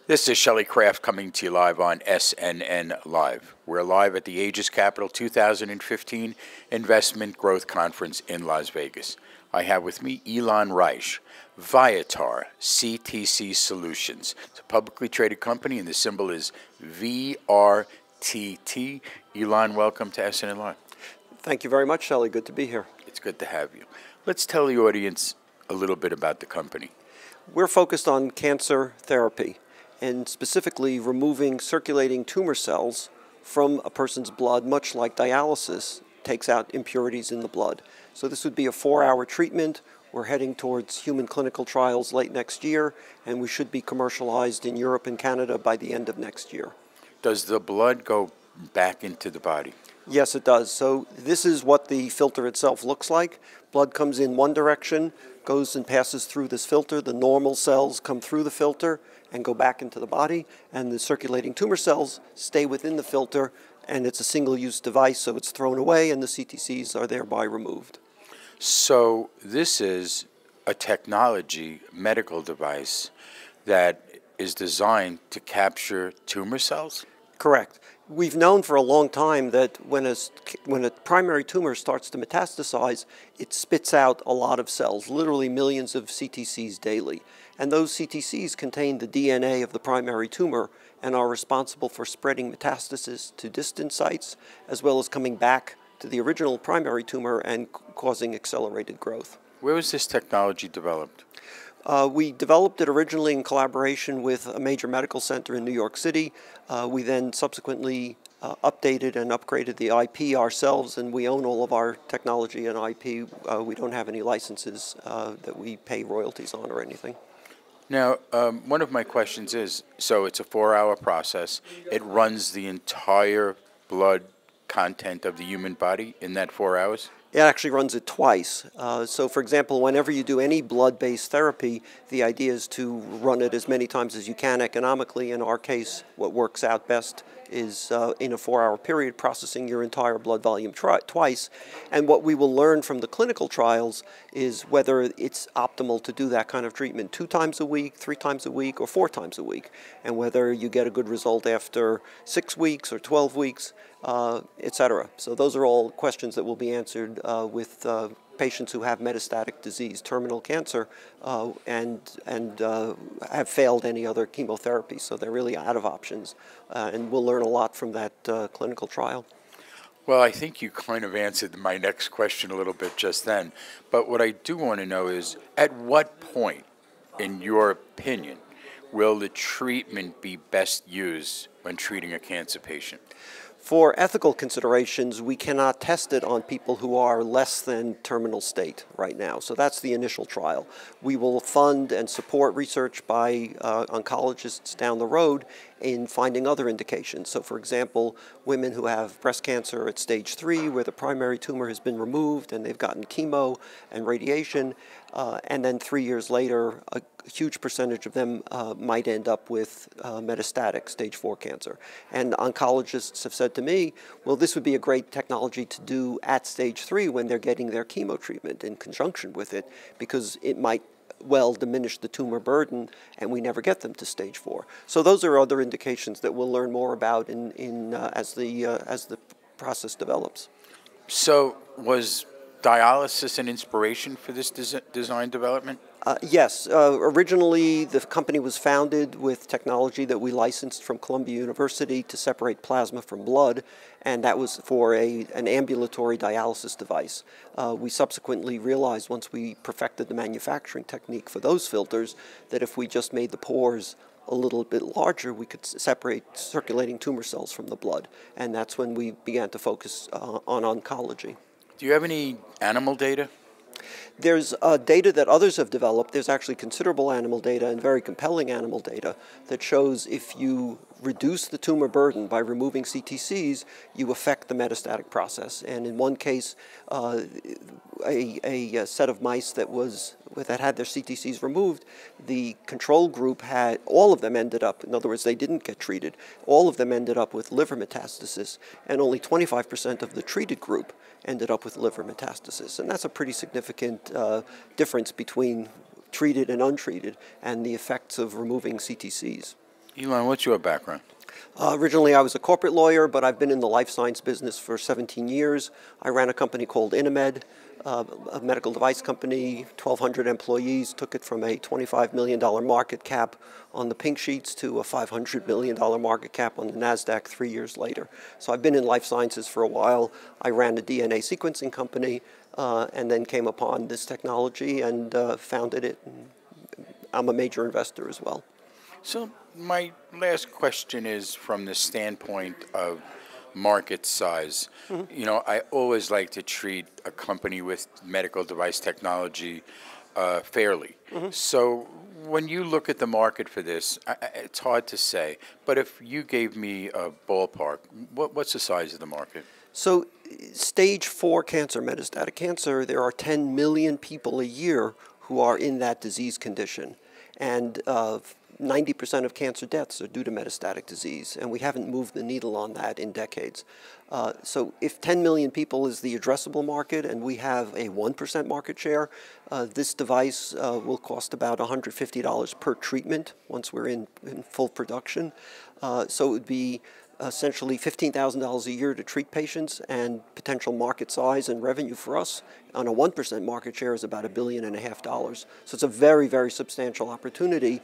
This is Shelley Craft coming to you live on SNNLive. We're live at the Aegis Capital 2015 Investment Growth Conference in Las Vegas. I have with me Ilan Reich, Viatar CTC Solutions. It's a publicly traded company and the symbol is VRTT. Ilan, welcome to SNNLive. Thank you very much, Shelley. Good to be here. It's good to have you. Let's tell the audience a little bit about the company. We're focused on cancer therapy, and specifically removing circulating tumor cells from a person's blood, much like dialysis takes out impurities in the blood. So this would be a 4-hour treatment. We're heading towards human clinical trials late next year, and we should be commercialized in Europe and Canada by the end of next year. Does the blood go back into the body? Yes, it does. So this is what the filter itself looks like. Blood comes in one direction, goes and passes through this filter. The normal cells come through the filter and go back into the body, and the circulating tumor cells stay within the filter, and it's a single-use device, so it's thrown away and the CTCs are thereby removed. So this is a technology medical device that is designed to capture tumor cells? Correct. We've known for a long time that when a primary tumor starts to metastasize, it spits out a lot of cells, literally millions of CTCs daily. And those CTCs contain the DNA of the primary tumor and are responsible for spreading metastasis to distant sites, as well as coming back to the original primary tumor and causing accelerated growth. Where was this technology developed? We developed it originally in collaboration with a major medical center in New York City. We then subsequently updated and upgraded the IP ourselves, and we own all of our technology and IP. We don't have any licenses that we pay royalties on or anything. Now, one of my questions is, so it's a 4-hour process. It runs the entire blood content of the human body in that 4 hours? It actually runs it twice. So, for example, whenever you do any blood-based therapy, the idea is to run it as many times as you can economically. In our case, what works out best is in a 4-hour period, processing your entire blood volume twice. And what we will learn from the clinical trials is whether it's optimal to do that kind of treatment 2 times a week, 3 times a week, or 4 times a week, and whether you get a good result after 6 weeks or 12 weeks, etc. So those are all questions that will be answered with patients who have metastatic disease, terminal cancer, and have failed any other chemotherapy. So they're really out of options, and we'll learn a lot from that clinical trial. Well, I think you kind of answered my next question a little bit just then. But what I do want to know is, at what point, in your opinion, will the treatment be best used when treating a cancer patient? For ethical considerations, we cannot test it on people who are less than terminal state right now. So that's the initial trial. We will fund and support research by oncologists down the road in finding other indications. So, for example, women who have breast cancer at stage 3, where the primary tumor has been removed and they've gotten chemo and radiation, and then 3 years later, a huge percentage of them might end up with metastatic stage 4 cancer. And oncologists have said to me, well, this would be a great technology to do at stage 3 when they're getting their chemo treatment in conjunction with it, because it might well diminish the tumor burden and we never get them to stage 4. So those are other indications that we'll learn more about as the process develops. So was dialysis an inspiration for this design development? Yes. Originally, the company was founded with technology that we licensed from Columbia University to separate plasma from blood, and that was for an ambulatory dialysis device. We subsequently realized, once we perfected the manufacturing technique for those filters, that if we just made the pores a little bit larger, we could separate circulating tumor cells from the blood, and that's when we began to focus on oncology. Do you have any animal data? There's data that others have developed. There's actually considerable animal data and very compelling animal data that shows if you reduce the tumor burden by removing CTCs, you affect the metastatic process. And in one case, a set of mice that had their CTCs removed, the control group had, all of them ended up, in other words, they didn't get treated, all of them ended up with liver metastasis, and only 25% of the treated group ended up with liver metastasis. And that's a pretty significant difference between treated and untreated and the effects of removing CTCs. Ilan, what's your background? Originally, I was a corporate lawyer, but I've been in the life science business for 17 years. I ran a company called Inamed, a medical device company, 1,200 employees, took it from a $25 million market cap on the pink sheets to a $500 million market cap on the NASDAQ 3 years later. So I've been in life sciences for a while. I ran a DNA sequencing company and then came upon this technology and founded it. I'm a major investor as well. So my last question is from the standpoint of market size. You know, I always like to treat a company with medical device technology fairly. So when you look at the market for this, it's hard to say, but if you gave me a ballpark, what's the size of the market? So stage 4 cancer, metastatic cancer, there are 10 million people a year who are in that disease condition. And 90% of cancer deaths are due to metastatic disease, and we haven't moved the needle on that in decades. So if 10 million people is the addressable market and we have a 1% market share, this device will cost about $150 per treatment once we're in full production. So it would be essentially $15,000 a year to treat patients, and potential market size and revenue for us on a 1% market share is about $1.5 billion. So it's a very, very substantial opportunity,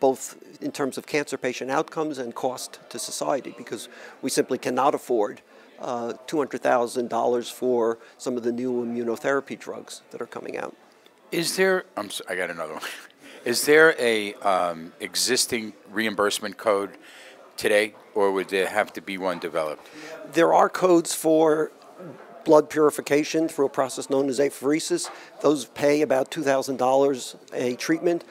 both in terms of cancer patient outcomes and cost to society, because we simply cannot afford $200,000 for some of the new immunotherapy drugs that are coming out. Is there, I got another one. Is there a existing reimbursement code today, or would there have to be one developed? There are codes for blood purification through a process known as apheresis. Those pay about $2,000 a treatment.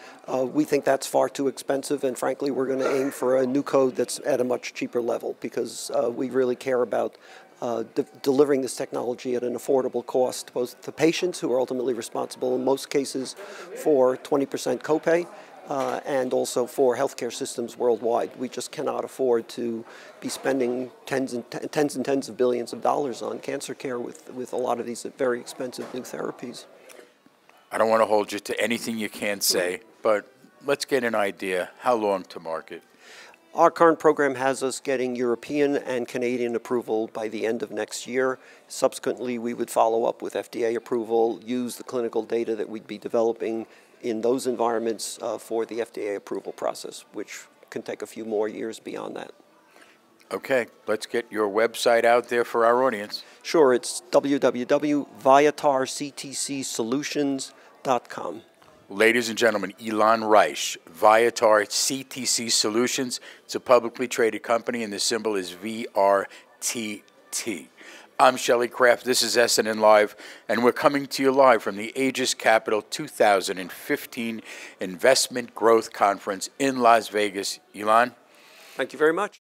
We think that's far too expensive, and frankly, we're going to aim for a new code that's at a much cheaper level, because we really care about delivering this technology at an affordable cost, both to patients, who are ultimately responsible in most cases for 20% copay, and also for healthcare systems worldwide. We just cannot afford to be spending tens and tens of billions of dollars on cancer care with a lot of these very expensive new therapies. I don't want to hold you to anything you can't say, but let's get an idea. How long to market? Our current program has us getting European and Canadian approval by the end of next year. Subsequently, we would follow up with FDA approval, use the clinical data that we'd be developing in those environments for the FDA approval process, which can take a few more years beyond that. Okay, let's get your website out there for our audience. Sure, it's www.viatarctcsolutions.com. Ladies and gentlemen, Ilan Reich, Viatar CTC Solutions. It's a publicly traded company, and the symbol is VRTT. I'm Shelley Kraft. This is SNNLive, and we're coming to you live from the Aegis Capital 2015 Investment Growth Conference in Las Vegas. Ilan? Thank you very much.